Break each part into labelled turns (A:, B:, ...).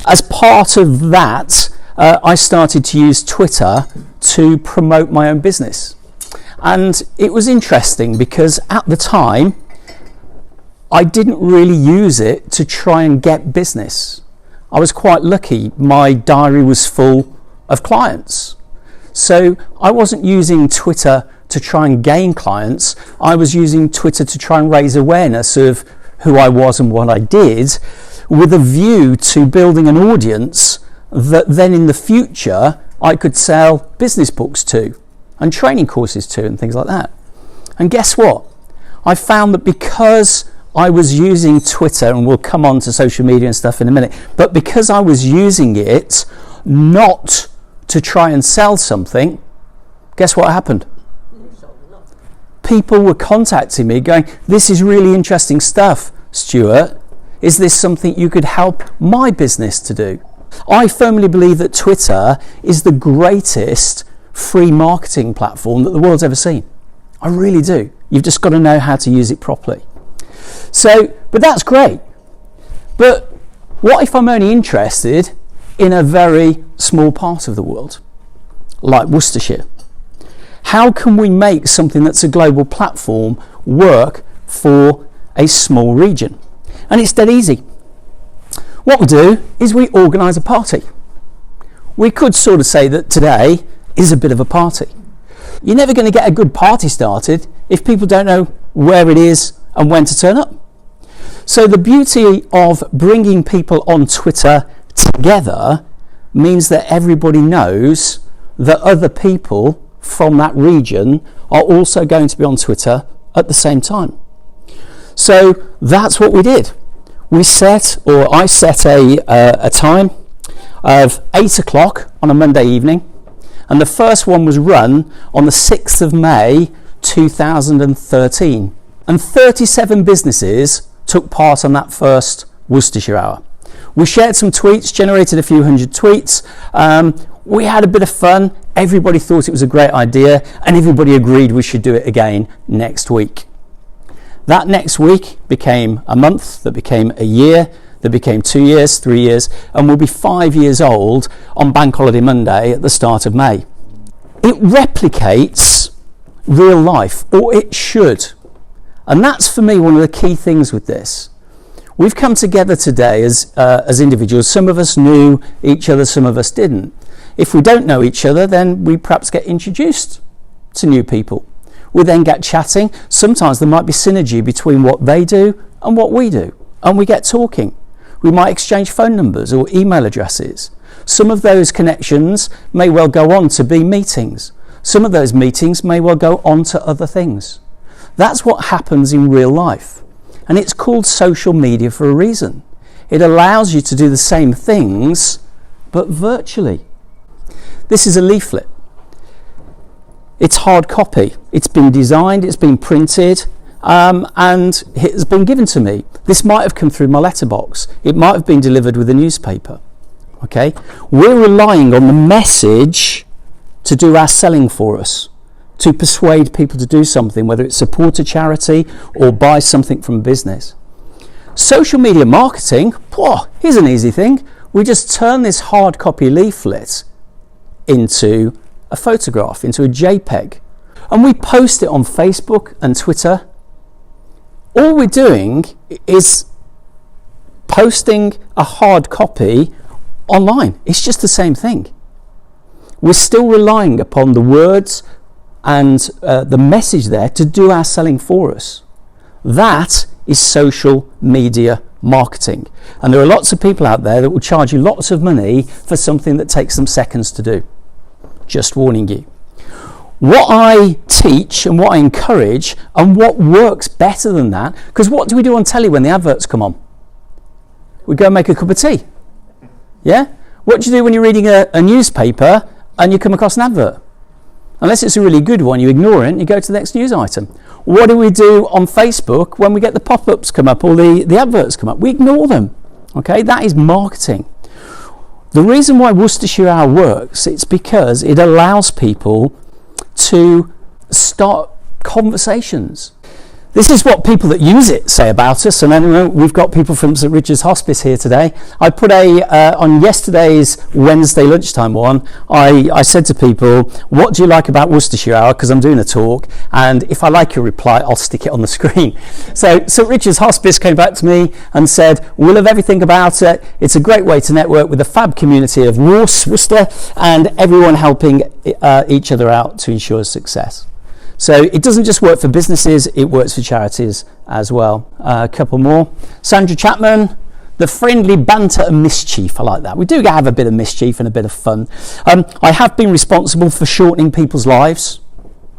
A: As part of that, I started to use Twitter to promote my own business. And it was interesting because at the time, I didn't really use it to try and get business. I was quite lucky. My diary was full of clients. So I wasn't using Twitter to try and gain clients. I was using Twitter to try and raise awareness of who I was and what I did, with a view to building an audience that then in the future I could sell business books to and training courses to and things like that. And guess what? I found that because I was using Twitter, and we'll come on to social media and stuff in a minute, but because I was using it not to try and sell something, guess what happened? People were contacting me going, this is really interesting stuff, Stuart. Is this something you could help my business to do? I firmly believe that Twitter is the greatest free marketing platform that the world's ever seen. I really do. You've just got to know how to use it properly. So, but that's great. But what if I'm only interested in a very small part of the world, like Worcestershire? How can we make something that's a global platform work for a small region? And it's dead easy. What we do is we organise a party. We could sort of say that today is a bit of a party. You're never going to get a good party started if people don't know where it is and when to turn up. So the beauty of bringing people on Twitter together means that everybody knows that other people from that region are also going to be on Twitter at the same time. So that's what we did. I set a time of 8 o'clock on a Monday evening, and the first one was run on the 6th of May 2013, and 37 businesses took part on that first Worcestershire Hour. We shared some tweets, generated a few hundred tweets. We had a bit of fun. Everybody thought it was a great idea, and everybody agreed we should do it again next week. That next week became a month, that became a year, that became 2 years, 3 years, and will be 5 years old on Bank Holiday Monday at the start of May. It replicates real life, or it should. And that's for me one of the key things with this. We've come together today as individuals. Some of us knew each other, some of us didn't. If we don't know each other, then we perhaps get introduced to new people. We then get chatting. Sometimes there might be synergy between what they do and what we do, and we get talking. We might exchange phone numbers or email addresses. Some of those connections may well go on to be meetings. Some of those meetings may well go on to other things. That's what happens in real life. And it's called social media for a reason. It allows you to do the same things, but virtually. This is a leaflet. It's hard copy. It's been designed, it's been printed, and it has been given to me. This might have come through my letterbox. It might have been delivered with a newspaper. Okay? We're relying on the message to do our selling for us, to persuade people to do something, whether it's support a charity or buy something from a business. Social media marketing, here's an easy thing. We just turn this hard copy leaflet into a photograph, into a JPEG, and we post it on Facebook and Twitter. All we're doing is posting a hard copy online. It's just the same thing. We're still relying upon the words and the message there to do our selling for us. That is social media marketing. And there are lots of people out there that will charge you lots of money for something that takes them seconds to do. Just warning you. What I teach and what I encourage and what works better than that, because what do we do on telly when the adverts come on? We go and make a cup of tea. Yeah? What do you do when you're reading a newspaper and you come across an advert? Unless it's a really good one, you ignore it and you go to the next news item. What do we do on Facebook when we get the pop-ups come up or the adverts come up? We ignore them. Okay, that is marketing. The reason why Worcestershire Hour works, it's because it allows people to start conversations. This is what people that use it say about us, and anyway, we've got people from St Richard's Hospice here today. I put on yesterday's Wednesday lunchtime one, I said to people, what do you like about Worcestershire Hour, because I'm doing a talk, and if I like your reply, I'll stick it on the screen. So St Richard's Hospice came back to me and said, we love everything about it, it's a great way to network with the fab community of Worcester, and everyone helping each other out to ensure success. So it doesn't just work for businesses, it works for charities as well. A couple more. Sandra Chapman, the friendly banter and mischief. I like that. We do have a bit of mischief and a bit of fun. I have been responsible for shortening people's lives.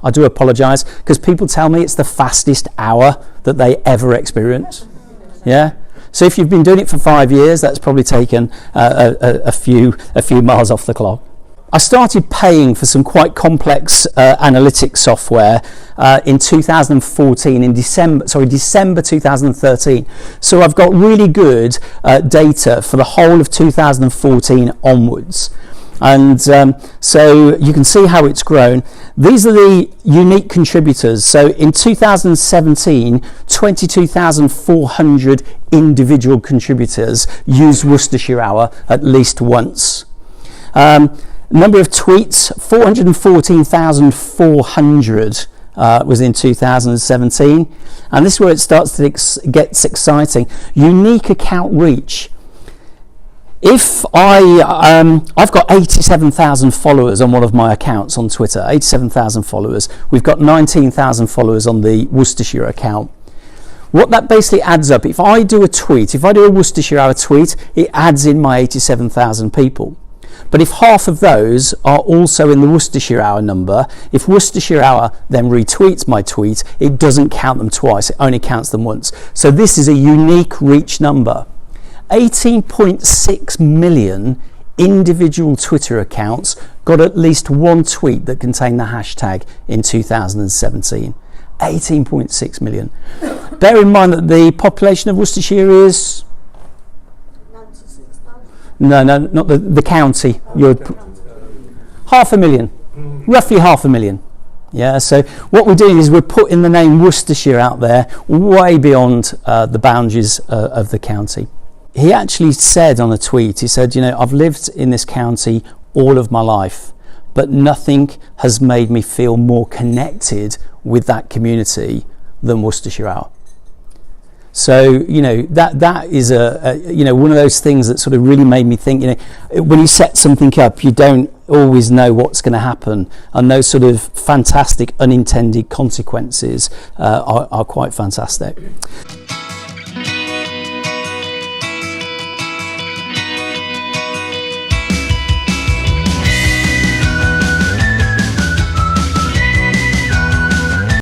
A: I do apologise, because people tell me it's the fastest hour that they ever experience. Yeah? So if you've been doing it for 5 years, that's probably taken a few miles off the clock. I started paying for some quite complex analytics software in 2014, in December 2013. So I've got really good data for the whole of 2014 onwards. And so you can see how it's grown. These are the unique contributors. So in 2017, 22,400 individual contributors used Worcestershire Hour at least once. Number of tweets, 414,400 was in 2017. And this is where it starts to get exciting. Unique account reach. If I've got 87,000 followers on one of my accounts on Twitter, 87,000 followers. We've got 19,000 followers on the Worcestershire account. What that basically adds up, if I do a tweet, if I do a Worcestershire Hour tweet, it adds in my 87,000 people. But if half of those are also in the Worcestershire Hour number, if Worcestershire Hour then retweets my tweet, it doesn't count them twice, it only counts them once. So this is a unique reach number. 18.6 million individual Twitter accounts got at least one tweet that contained the hashtag in 2017. 18.6 million. Bear in mind that the population of Worcestershire is... No, not the county. You're 500,000, roughly 500,000. Yeah, so what we're doing is we're putting the name Worcestershire out there way beyond the boundaries of the county. He actually said on a tweet, he said, I've lived in this county all of my life, but nothing has made me feel more connected with that community than Worcestershire Hour. So, that is one of those things that sort of really made me think, when you set something up, you don't always know what's going to happen. And those sort of fantastic unintended consequences are quite fantastic.